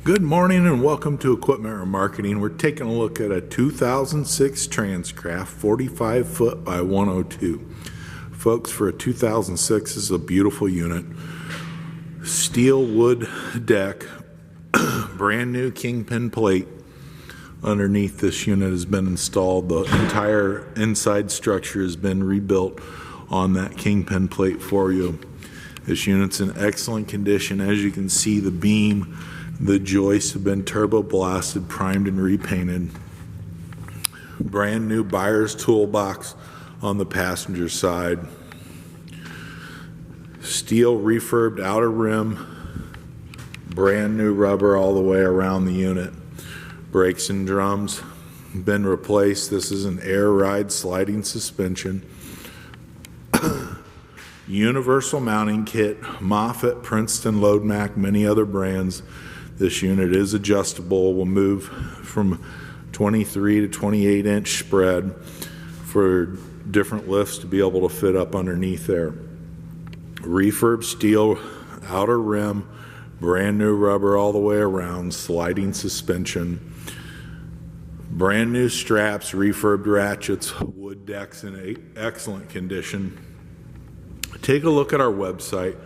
Good morning and welcome to Equipment Remarketing. We're taking a look at a 2006 Transcraft 45 foot by 102. Folks, for a 2006, this is a beautiful unit. Steel wood deck, brand new kingpin plate underneath this unit has been installed. The entire inside structure has been rebuilt on that kingpin plate for you. This unit's in excellent condition. As you can see, the beam, the joists have been turbo blasted, primed, and repainted. Brand new buyer's toolbox on the passenger side. Steel refurbed outer rim. Brand new rubber all the way around the unit. Brakes and drums been replaced. This is an air ride sliding suspension. Universal mounting kit, Moffett, Princeton, Loadmac, many other brands. This unit is adjustable, will move from 23 to 28 inch spread for different lifts to be able to fit up underneath there. Refurb steel outer rim, brand new rubber all the way around, sliding suspension, brand new straps, refurbed ratchets, wood decks in excellent condition. Take a look at our website,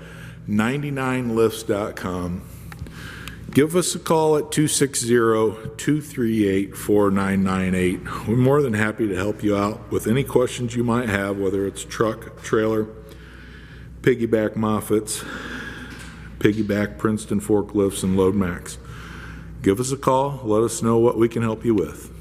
99lifts.com. Give us a call at 260-238-4998. We're more than happy to help you out with any questions you might have, whether it's truck, trailer, piggyback Moffetts, piggyback Princeton forklifts, and Loadmacs. Give us a call. Let us know what we can help you with.